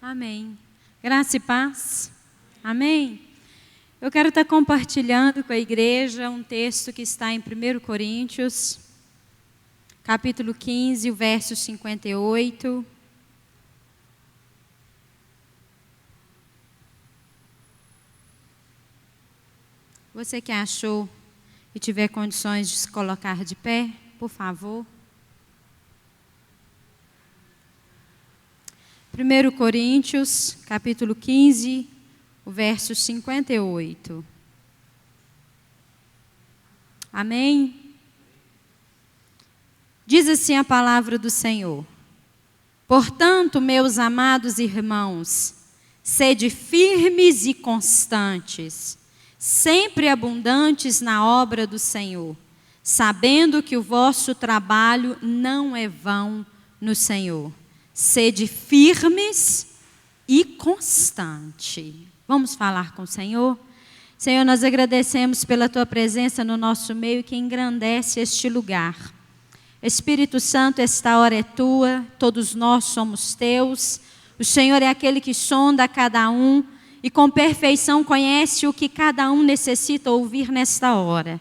Amém. Graça e paz. Amém. Eu quero estar compartilhando com a igreja um texto que está em 1 Coríntios, capítulo 15, o verso 58. Você que achou e tiver condições de se colocar de pé, por favor. 1 Coríntios, capítulo 15, o verso 58. Amém? Diz assim a palavra do Senhor: portanto, meus amados irmãos, sede firmes e constantes, sempre abundantes na obra do Senhor, sabendo que o vosso trabalho não é vão no Senhor. Sede firmes e constante. Vamos falar com o Senhor? Senhor, nós agradecemos pela Tua presença no nosso meio que engrandece este lugar. Espírito Santo, esta hora é Tua, todos nós somos Teus. O Senhor é aquele que sonda cada um e com perfeição conhece o que cada um necessita ouvir nesta hora.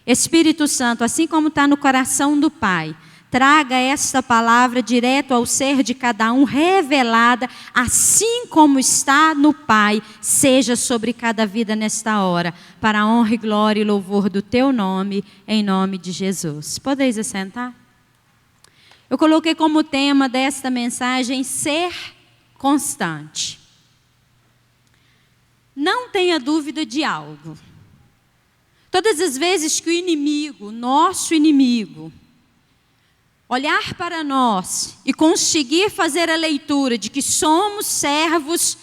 Espírito Santo, assim como está no coração do Pai, traga esta palavra direto ao ser de cada um, revelada, assim como está no Pai, seja sobre cada vida nesta hora, para a honra e glória e louvor do Teu nome, em nome de Jesus. Podeis assentar? Eu coloquei como tema desta mensagem, ser constante. Não tenha dúvida de algo. Todas as vezes que o inimigo, nosso inimigo, olhar para nós e conseguir fazer a leitura de que somos servos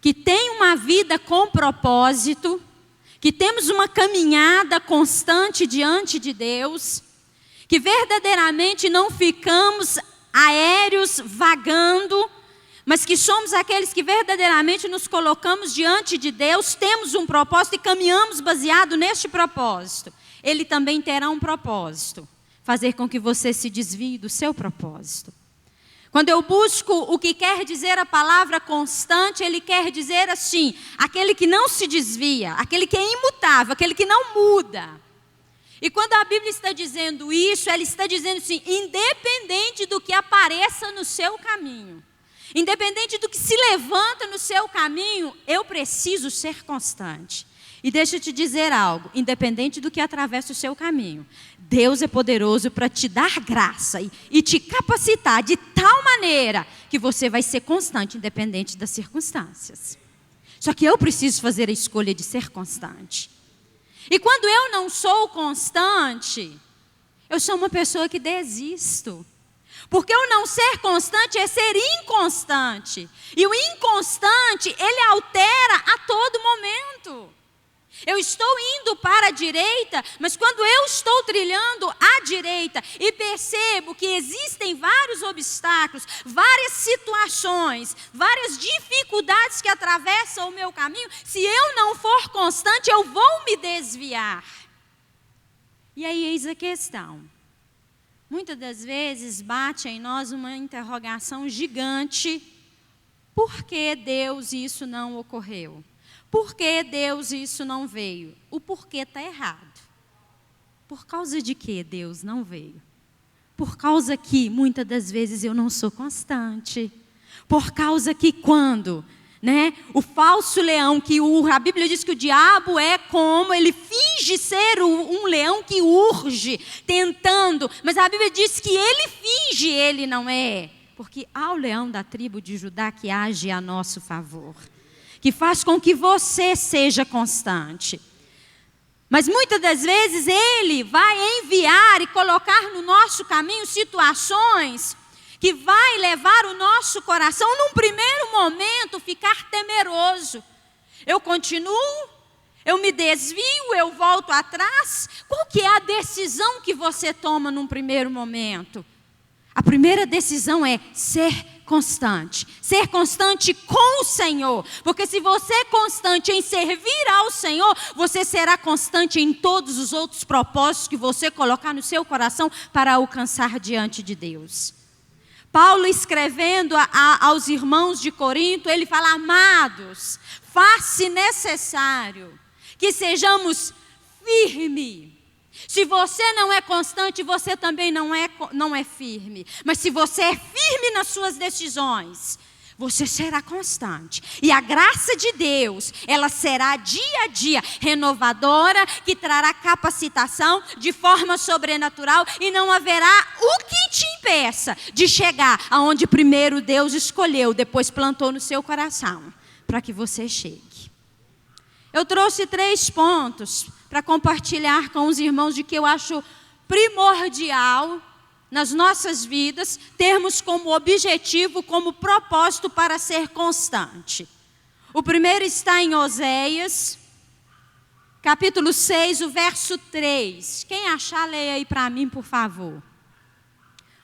que têm uma vida com propósito, que temos uma caminhada constante diante de Deus, que verdadeiramente não ficamos aéreos vagando, mas que somos aqueles que verdadeiramente nos colocamos diante de Deus, temos um propósito e caminhamos baseado neste propósito. Ele também terá um propósito: fazer com que você se desvie do seu propósito. Quando eu busco o que quer dizer a palavra constante, ele quer dizer assim, aquele que não se desvia, aquele que é imutável, aquele que não muda. E quando a Bíblia está dizendo isso, ela está dizendo assim, independente do que apareça no seu caminho, independente do que se levanta no seu caminho, eu preciso ser constante. E deixa eu te dizer algo, independente do que atravessa o seu caminho, Deus é poderoso para te dar graça e te capacitar de tal maneira que você vai ser constante, independente das circunstâncias. Só que eu preciso fazer a escolha de ser constante. E quando eu não sou constante, eu sou uma pessoa que desisto. Porque o não ser constante é ser inconstante. E o inconstante, ele altera a todo momento. Eu estou indo para a direita, mas quando eu estou trilhando à direita e percebo que existem vários obstáculos, várias situações, várias dificuldades que atravessam o meu caminho, se eu não for constante, eu vou me desviar. E aí eis a questão. Muitas das vezes bate em nós uma interrogação gigante: por que Deus isso não ocorreu? Por que Deus isso não veio? O porquê está errado. Por causa de que Deus não veio? Por causa que muitas das vezes eu não sou constante. Por causa que quando, o falso leão que urra, a Bíblia diz que o diabo é como, ele finge ser um leão que urge, tentando, mas a Bíblia diz que ele finge, ele não é. Porque há o leão da tribo de Judá que age a nosso favor, que faz com que você seja constante. Mas muitas das vezes ele vai enviar e colocar no nosso caminho situações que vai levar o nosso coração, num primeiro momento, ficar temeroso. Eu continuo, eu me desvio, eu volto atrás. Qual que é a decisão que você toma num primeiro momento? A primeira decisão é ser constante. Ser constante com o Senhor. Porque se você é constante em servir ao Senhor, você será constante em todos os outros propósitos que você colocar no seu coração para alcançar diante de Deus. Paulo escrevendo aos irmãos de Corinto, ele fala: amados, faz-se necessário que sejamos firmes. Se você não é constante, você também não é firme. Mas se você é firme nas suas decisões, você será constante. E a graça de Deus, ela será dia a dia renovadora, que trará capacitação de forma sobrenatural. E não haverá o que te impeça de chegar aonde primeiro Deus escolheu, depois plantou no seu coração, para que você chegue. Eu trouxe 3 pontos para compartilhar com os irmãos de que eu acho primordial nas nossas vidas, termos como objetivo, como propósito para ser constante. O primeiro está em Oséias, capítulo 6, o verso 3. Quem achar, leia aí para mim, por favor.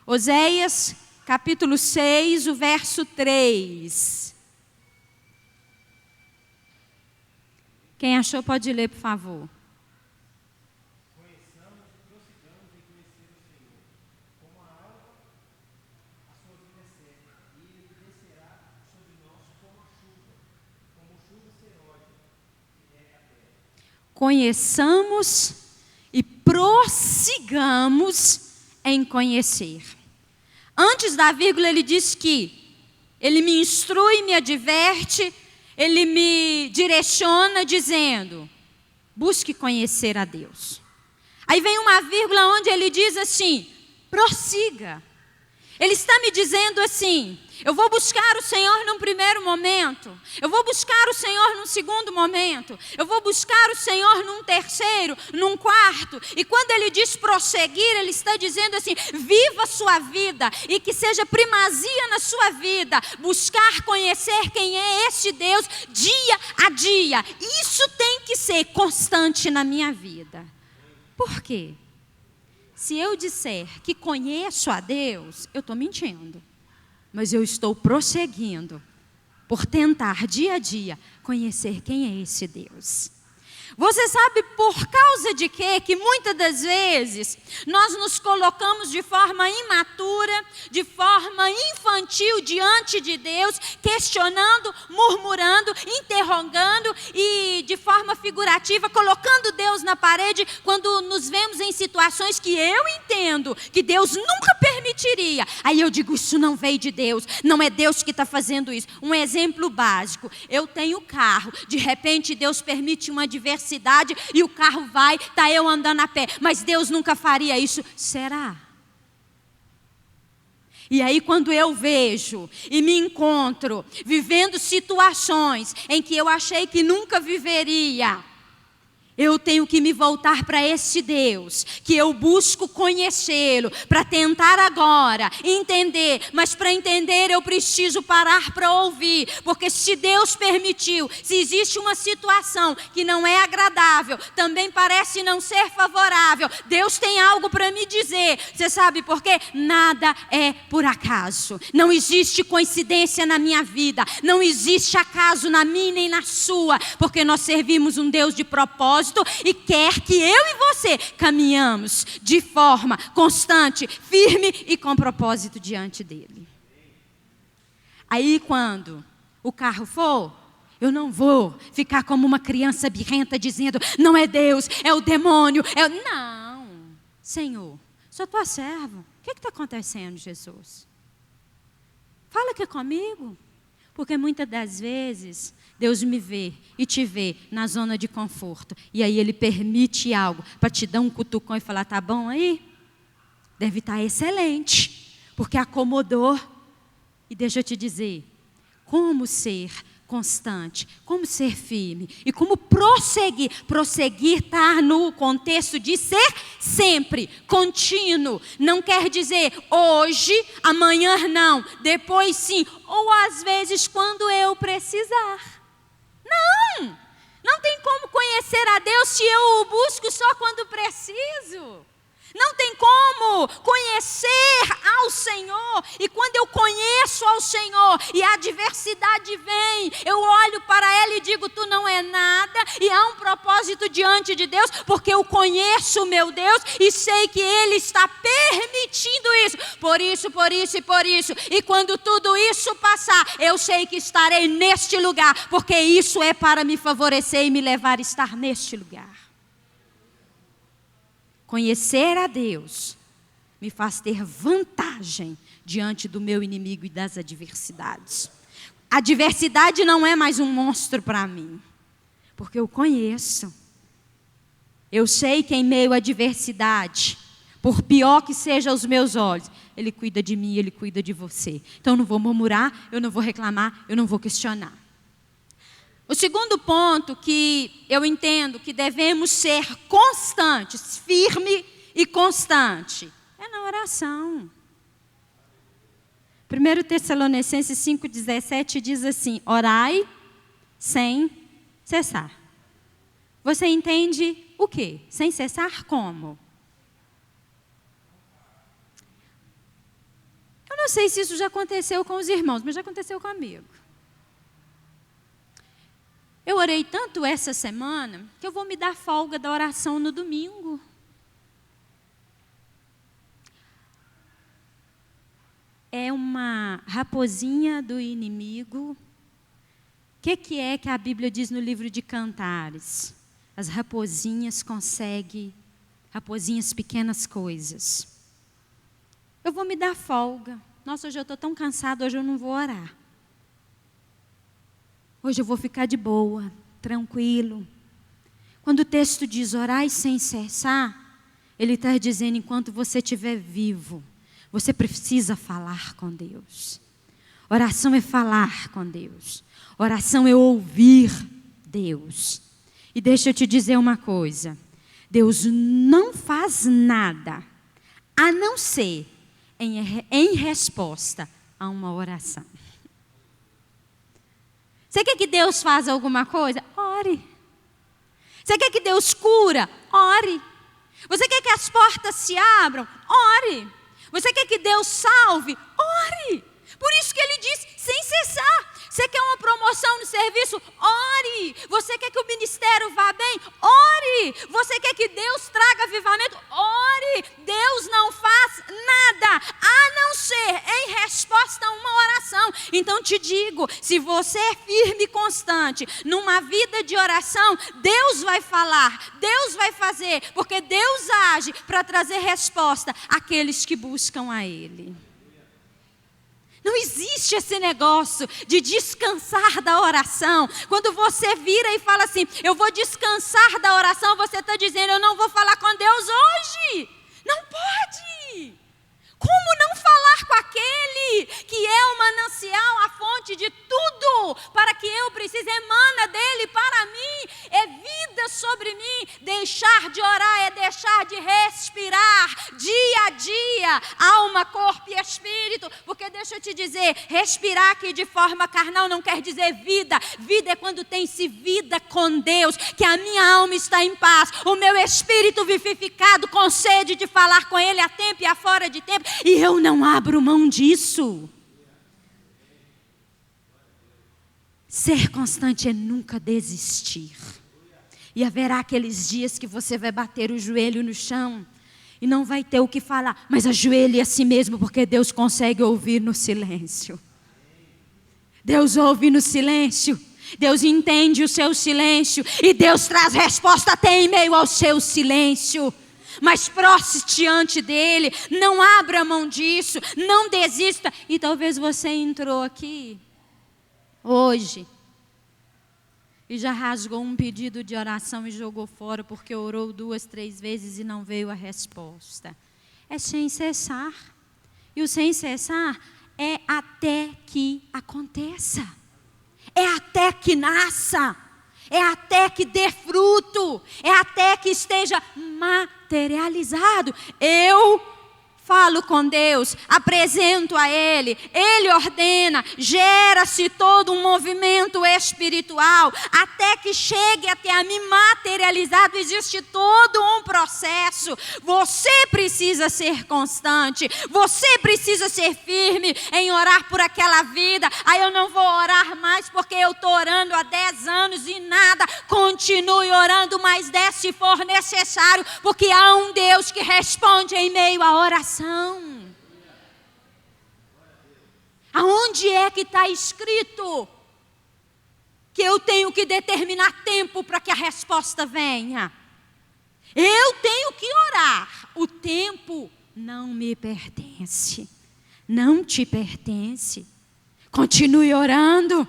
Oséias, capítulo 6, o verso 3. Quem achou pode ler, por favor. Conheçamos e prossigamos em conhecer. Antes da vírgula ele diz que ele me instrui, me adverte, ele me direciona dizendo: busque conhecer a Deus. Aí vem uma vírgula onde ele diz assim: prossiga. Ele está me dizendo assim: eu vou buscar o Senhor num primeiro momento, eu vou buscar o Senhor num segundo momento, eu vou buscar o Senhor num terceiro, num quarto. E quando ele diz prosseguir, ele está dizendo assim: viva a sua vida e que seja primazia na sua vida, buscar conhecer quem é este Deus dia a dia. Isso tem que ser constante na minha vida. Por quê? Se eu disser que conheço a Deus, eu estou mentindo. Mas eu estou prosseguindo por tentar dia a dia conhecer quem é esse Deus. Você sabe por causa de quê? Que muitas das vezes nós nos colocamos de forma imatura, de forma infantil diante de Deus, questionando, murmurando, interrogando e de forma figurativa colocando Deus na parede, quando nos vemos em situações que eu entendo que Deus nunca permitiria. Aí eu digo: isso não veio de Deus, não é Deus que está fazendo isso. Um exemplo básico: eu tenho carro, de repente Deus permite uma adversidade e o carro vai, está eu andando a pé, mas Deus nunca faria isso. Será? E aí quando eu vejo e me encontro vivendo situações em que eu achei que nunca viveria, eu tenho que me voltar para esse Deus, que eu busco conhecê-lo, para tentar agora entender, mas para entender eu preciso parar para ouvir, porque se Deus permitiu, se existe uma situação que não é agradável, também parece não ser favorável, Deus tem algo para me dizer. Você sabe por quê? Nada é por acaso, não existe coincidência na minha vida, não existe acaso na minha nem na sua, porque nós servimos um Deus de propósito e quer que eu e você caminhamos de forma constante, firme e com propósito diante dele. Aí quando o carro for, eu não vou ficar como uma criança birrenta dizendo: não é Deus, é o demônio, Não, Senhor, sou tua serva. O que está acontecendo, Jesus? Fala aqui comigo. Porque muitas das vezes Deus me vê e te vê na zona de conforto. E aí Ele permite algo para te dar um cutucão e falar: tá bom aí? Deve estar excelente, porque acomodou. E deixa eu te dizer, como ser constante, como ser firme e como prosseguir. Prosseguir está no contexto de ser sempre, contínuo. Não quer dizer hoje, amanhã não, depois sim, ou às vezes quando eu precisar. Não tem como conhecer a Deus se eu o busco só quando preciso. Não tem como conhecer ao Senhor. E quando eu conheço ao Senhor e a adversidade vem, eu olho para ela e digo, tu não é nada. E há um propósito diante de Deus, porque eu conheço o meu Deus e sei que Ele está permitindo isso. Por isso, por isso e por isso. E quando tudo isso passar, eu sei que estarei neste lugar, porque isso é para me favorecer e me levar a estar neste lugar. Conhecer a Deus me faz ter vantagem diante do meu inimigo e das adversidades. A adversidade não é mais um monstro para mim, porque eu conheço. Eu sei que em meio à adversidade, por pior que seja aos meus olhos, Ele cuida de mim, Ele cuida de você. Então eu não vou murmurar, eu não vou reclamar, eu não vou questionar. O segundo ponto que eu entendo que devemos ser constantes, firme e constante, é na oração. 1 Tessalonicenses 5,17 diz assim, orai sem cessar. Você entende o quê? Sem cessar como? Eu não sei se isso já aconteceu com os irmãos, mas já aconteceu comigo. Eu orei tanto essa semana que eu vou me dar folga da oração no domingo. É uma raposinha do inimigo. O que é que a Bíblia diz no livro de Cantares? As raposinhas conseguem, raposinhas pequenas coisas. Eu vou me dar folga. Nossa, hoje eu estou tão cansado, hoje eu não vou orar. Hoje eu vou ficar de boa, tranquilo. Quando o texto diz orai sem cessar, ele está dizendo, enquanto você estiver vivo, você precisa falar com Deus. Oração é falar com Deus. Oração é ouvir Deus. E deixa eu te dizer uma coisa. Deus não faz nada, a não ser em resposta a uma oração. Você quer que Deus faça alguma coisa? Ore. Você quer que Deus cura? Ore. Você quer que as portas se abram? Ore. Você quer que Deus salve? Ore. Por isso que Ele diz, sem cessar. Você quer uma promoção no serviço? Ore. Você quer que o ministério vá bem? Ore. Você quer que Deus traga avivamento? Ore. Deus não faz nada, a não ser em resposta a uma oração. Então te digo, se você é firme e constante numa vida de oração, Deus vai falar, Deus vai fazer, porque Deus age para trazer resposta àqueles que buscam a Ele. Não existe esse negócio de descansar da oração. Quando você vira e fala assim, eu vou descansar da oração, você está dizendo, eu não vou falar com Deus hoje. Não pode. Como não falar com aquele que é o manancial, a fonte de tudo, para que eu precise, emana dele para mim, é vida sobre mim. Deixar de orar é deixar de respirar dia a dia, alma, corpo e espírito, porque deixa eu te dizer, respirar aqui de forma carnal não quer dizer vida. Vida é quando tem-se vida com Deus, que a minha alma está em paz, o meu espírito vivificado com sede de falar com Ele a tempo e a fora de tempo, e eu não abro mão disso. Ser constante é nunca desistir. E haverá aqueles dias que você vai bater o joelho no chão e não vai ter o que falar, mas ajoelhe a si mesmo, porque Deus consegue ouvir no silêncio. Deus ouve no silêncio. Deus entende o seu silêncio e Deus traz resposta até em meio ao seu silêncio. Mas prostre diante dele, não abra mão disso, não desista. E talvez você entrou aqui hoje e já rasgou um pedido de oração e jogou fora porque orou 2, 3 vezes e não veio a resposta. É sem cessar. E o sem cessar é até que aconteça. É até que nasça. É até que dê fruto. É até que esteja materializado. Eu falo com Deus, apresento a Ele, Ele ordena, gera-se todo um movimento espiritual, até que chegue até a mim materializado, existe todo um processo. Você precisa ser constante, você precisa ser firme em orar por aquela vida. Aí eu não vou orar mais porque eu estou orando há 10 anos e nada. Continue orando mais 10 se for necessário, porque há um Deus que responde em meio à oração. Aonde é que está escrito que eu tenho que determinar tempo para que a resposta venha? Eu tenho que orar. O tempo não me pertence. Não te pertence. Continue orando.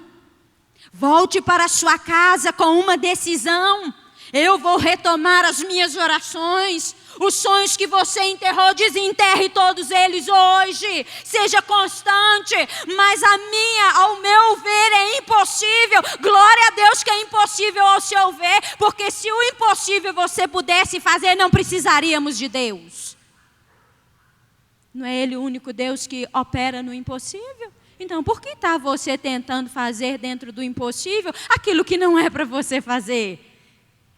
Volte para a sua casa com uma decisão. Eu vou retomar as minhas orações. Os sonhos que você enterrou, desenterre todos eles hoje. Seja constante. Mas ao meu ver, é impossível. Glória a Deus que é impossível ao seu ver. Porque se o impossível você pudesse fazer, não precisaríamos de Deus. Não é Ele o único Deus que opera no impossível? Então, por que está você tentando fazer dentro do impossível aquilo que não é para você fazer?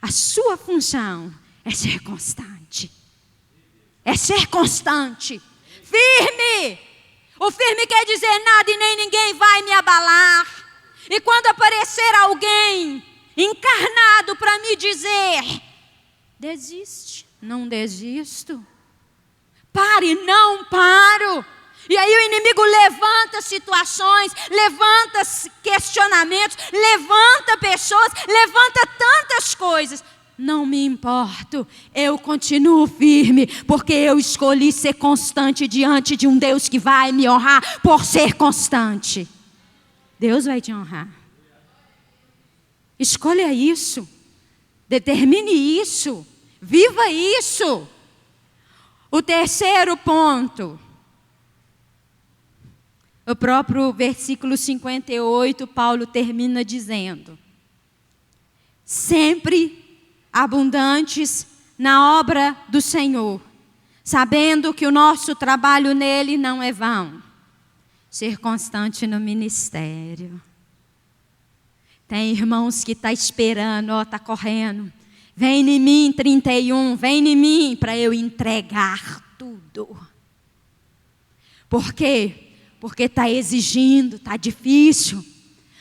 A sua função é ser constante. É ser constante. Firme. O firme quer dizer nada e nem ninguém vai me abalar. E quando aparecer alguém encarnado para me dizer, desiste, não desisto. Pare, não paro. E aí o inimigo levanta situações, levanta questionamentos, levanta pessoas, levanta tantas coisas. Não me importo, eu continuo firme, porque eu escolhi ser constante diante de um Deus que vai me honrar por ser constante. Deus vai te honrar. Escolha isso, determine isso, viva isso. O terceiro ponto. O próprio versículo 58, Paulo termina dizendo: sempre abundantes na obra do Senhor, sabendo que o nosso trabalho nele não é vão. Ser constante no ministério. Tem irmãos que estão esperando, está correndo. Vem em mim 31, vem em mim para eu entregar tudo. Por quê? Porque está exigindo, está difícil.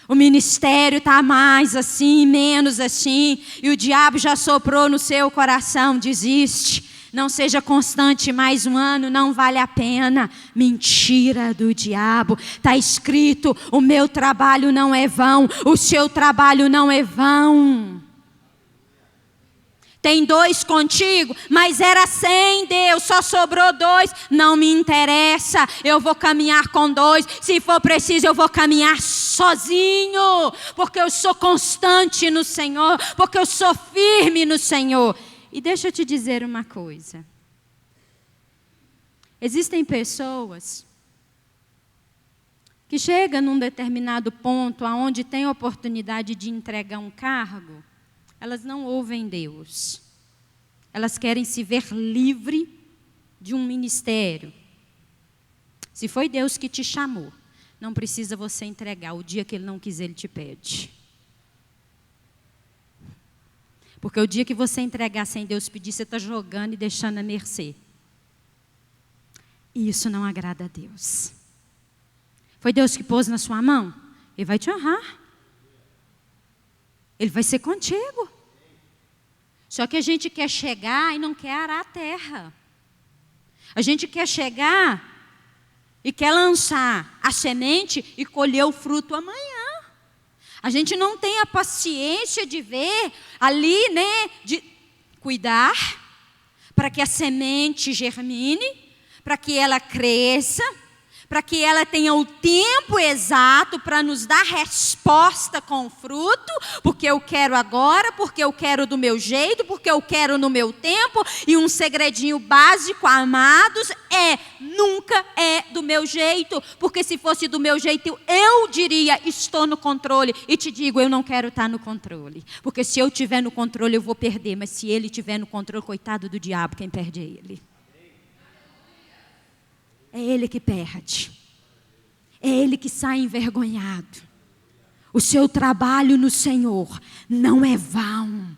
O ministério está mais assim, menos assim. E o diabo já soprou no seu coração, desiste. Não seja constante mais um ano, não vale a pena. Mentira do diabo. Está escrito, o meu trabalho não é vão, o seu trabalho não é vão. Tem 2 contigo, mas era 100 Deus, só sobrou 2. Não me interessa, eu vou caminhar com 2. Se for preciso, eu vou caminhar sozinho. Porque eu sou constante no Senhor, porque eu sou firme no Senhor. E deixa eu te dizer uma coisa. Existem pessoas que chegam num determinado ponto, onde tem a oportunidade de entregar um cargo. Elas não ouvem Deus. Elas querem se ver livre de um ministério. Se foi Deus que te chamou, não precisa você entregar. O dia que Ele não quiser, Ele te pede. Porque o dia que você entregar sem Deus pedir, você está jogando e deixando a mercê. E isso não agrada a Deus. Foi Deus que pôs na sua mão? Ele vai te honrar. Ele vai ser contigo. Só que a gente quer chegar e não quer arar a terra. A gente quer chegar e quer lançar a semente e colher o fruto amanhã. A gente não tem a paciência de ver ali, né? De cuidar para que a semente germine, para que ela cresça, para que ela tenha o tempo exato para nos dar resposta com fruto, porque eu quero agora, porque eu quero do meu jeito, porque eu quero no meu tempo. E um segredinho básico, amados, nunca é do meu jeito, porque se fosse do meu jeito, eu diria, estou no controle, e te digo, eu não quero estar no controle, porque se eu estiver no controle, eu vou perder, mas se ele estiver no controle, coitado do diabo, quem perde é ele. é ele que perde. É ele que sai envergonhado. O seu trabalho no Senhor não é vão.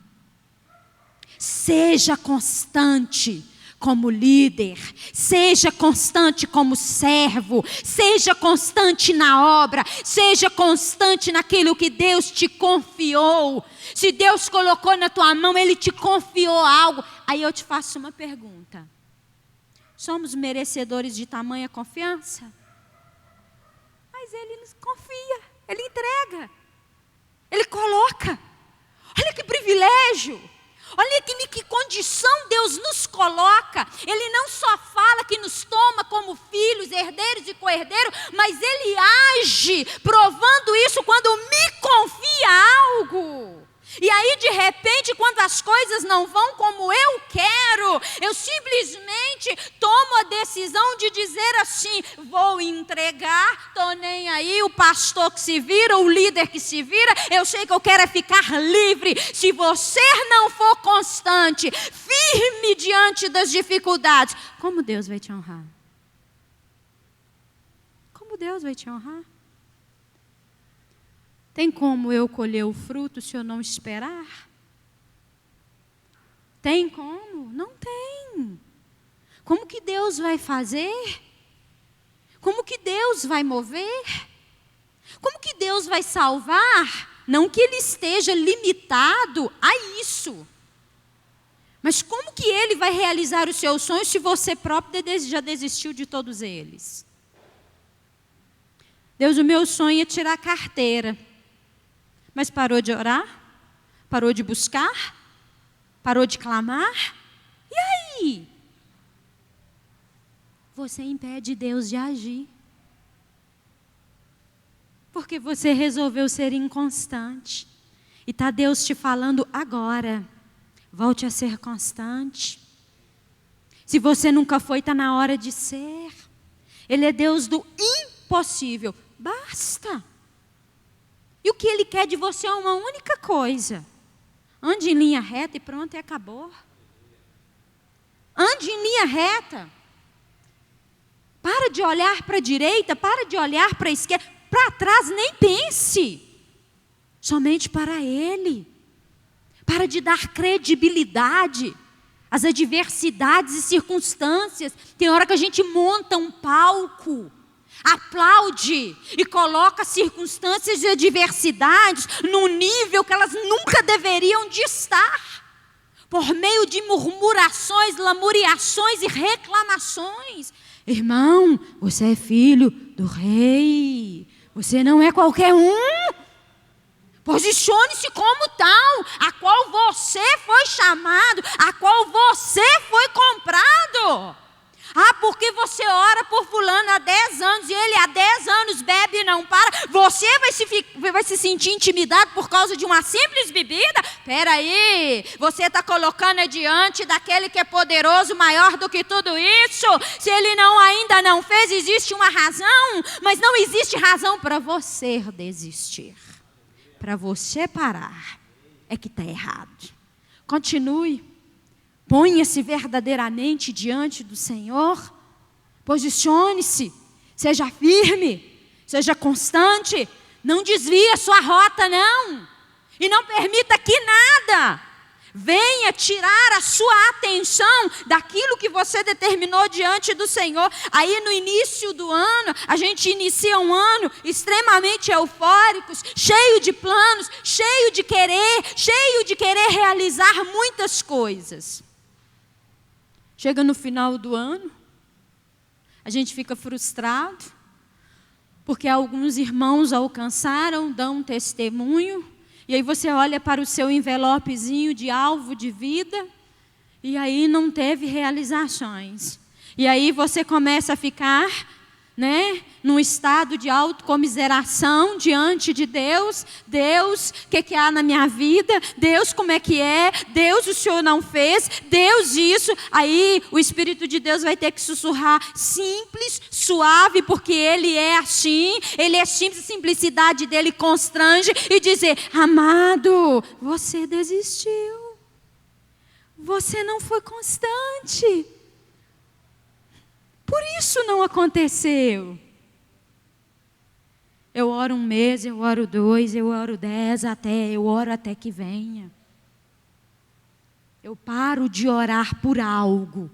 Seja constante como líder, seja constante como servo, seja constante na obra, seja constante naquilo que Deus te confiou. Se Deus colocou na tua mão, Ele te confiou algo. Aí eu te faço uma pergunta: somos merecedores de tamanha confiança? Mas Ele nos confia, Ele entrega, Ele coloca. Olha que privilégio! Olha em que condição Deus nos coloca. Ele não só fala que nos toma como filhos, herdeiros e co-herdeiros, mas Ele age provando isso quando me confia algo. E aí de repente, quando as coisas não vão como eu quero, eu simplesmente tomo a decisão de dizer assim: vou entregar, estou nem aí, o pastor que se vira, o líder que se vira, eu sei que eu quero é ficar livre. Se você não for constante, firme diante das dificuldades, como Deus vai te honrar? Como Deus vai te honrar? Tem como eu colher o fruto se eu não esperar? Tem como? Não tem. Como que Deus vai fazer? Como que Deus vai mover? Como que Deus vai salvar? Não que Ele esteja limitado a isso. Mas como que Ele vai realizar os seus sonhos se você próprio já desistiu de todos eles? Deus, o meu sonho é tirar a carteira. Mas parou de orar? Parou de buscar? Parou de clamar? E aí? Você impede Deus de agir. Porque você resolveu ser inconstante. E está Deus te falando agora. Volte a ser constante. Se você nunca foi, está na hora de ser. Ele é Deus do impossível. Basta. E o que Ele quer de você é uma única coisa: ande em linha reta e pronto, e acabou. Ande em linha reta. Para de olhar para a direita, para de olhar para a esquerda, para trás nem pense. Somente para Ele. Para de dar credibilidade às adversidades e circunstâncias. Tem hora que a gente monta um palco, aplaude e coloca circunstâncias e adversidades num nível que elas nunca deveriam de estar, por meio de murmurações, lamuriações e reclamações. Irmão, você é filho do rei, você não é qualquer um. Posicione-se como tal, a qual você foi chamado, a qual você foi comprado. Ah, porque você ora por fulano há 10 anos e ele há 10 anos bebe e não para. Você vai se sentir intimidado por causa de uma simples bebida? Espera aí, você está colocando diante daquele que é poderoso, maior do que tudo isso. Se ele ainda não fez, existe uma razão. Mas não existe razão para você desistir. Para você parar, é que está errado. Continue. Ponha-se verdadeiramente diante do Senhor. Posicione-se. Seja firme. Seja constante. Não desvie a sua rota, não. E não permita que nada venha tirar a sua atenção daquilo que você determinou diante do Senhor. Aí no início do ano, a gente inicia um ano extremamente eufóricos, cheio de planos, cheio de querer realizar muitas coisas. Chega no final do ano, a gente fica frustrado, porque alguns irmãos alcançaram, dão um testemunho, e aí você olha para o seu envelopezinho de alvo de vida, e aí não teve realizações. E aí você começa a ficar, num estado de autocomiseração diante de Deus. Deus, o que há na minha vida? Deus, como é que é? Deus, o Senhor não fez? Deus, isso. Aí o Espírito de Deus vai ter que sussurrar, simples, suave, porque Ele é assim. Ele é simples, a simplicidade dEle constrange, e dizer, amado, você desistiu. Você não foi constante. Por isso não aconteceu. Eu oro 1 mês, eu oro 2, eu oro 10, eu oro até que venha. Eu paro de orar por algo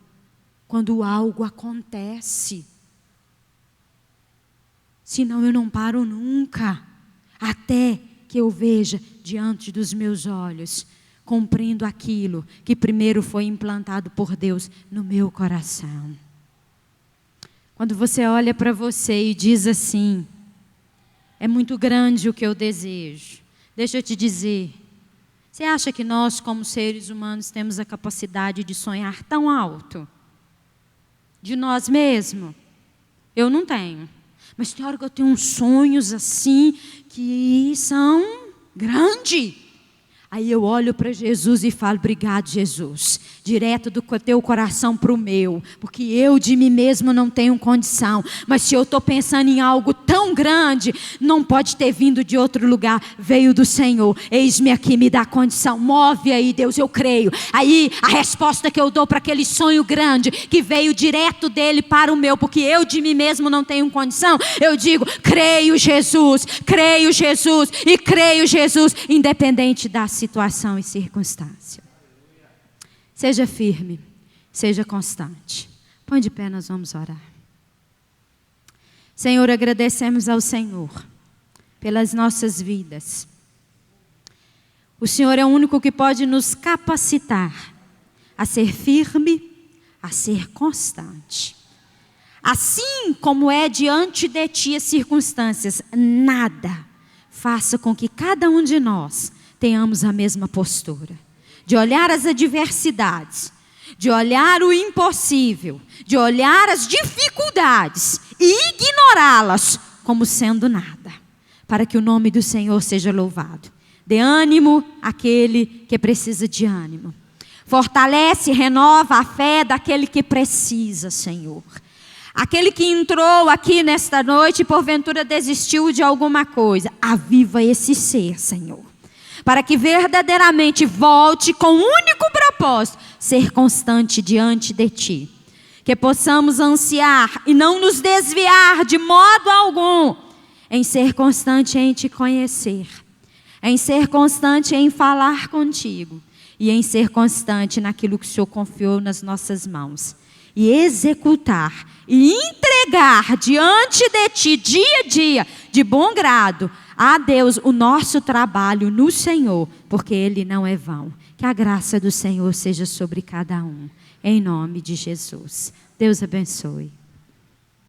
quando algo acontece. Senão eu não paro nunca, até que eu veja diante dos meus olhos, cumprindo aquilo que primeiro foi implantado por Deus no meu coração. Quando você olha para você e diz assim, é muito grande o que eu desejo. Deixa eu te dizer, você acha que nós como seres humanos temos a capacidade de sonhar tão alto? De nós mesmos? Eu não tenho. Mas tem hora que eu tenho uns sonhos assim, que são grandes. Aí eu olho para Jesus e falo, obrigado, Jesus. Direto do teu coração para o meu. Porque eu de mim mesmo não tenho condição. Mas se eu estou pensando em algo tão grande, não pode ter vindo de outro lugar. Veio do Senhor. Eis-me aqui, me dá condição. Move aí, Deus, eu creio. Aí a resposta que eu dou para aquele sonho grande, que veio direto dele para o meu. Porque eu de mim mesmo não tenho condição. Eu digo, creio Jesus e creio Jesus. Independente da situação e circunstância. Seja firme, seja constante. Põe de pé, nós vamos orar. Senhor, agradecemos ao Senhor pelas nossas vidas. O Senhor é o único que pode nos capacitar a ser firme, a ser constante. Assim como é diante de ti as circunstâncias, nada faça com que cada um de nós tenhamos a mesma postura, de olhar as adversidades, de olhar o impossível, de olhar as dificuldades e ignorá-las como sendo nada, para que o nome do Senhor seja louvado. Dê ânimo àquele que precisa de ânimo. Fortalece e renova a fé daquele que precisa, Senhor. Aquele que entrou aqui nesta noite e porventura desistiu de alguma coisa, aviva esse ser, Senhor. Para que verdadeiramente volte com o único propósito, ser constante diante de ti. Que possamos ansiar e não nos desviar de modo algum, em ser constante em te conhecer, em ser constante em falar contigo, e em ser constante naquilo que o Senhor confiou nas nossas mãos. E executar e entregar diante de ti, dia a dia, de bom grado, a Deus, o nosso trabalho no Senhor, porque Ele não é vão. Que a graça do Senhor seja sobre cada um, em nome de Jesus. Deus abençoe.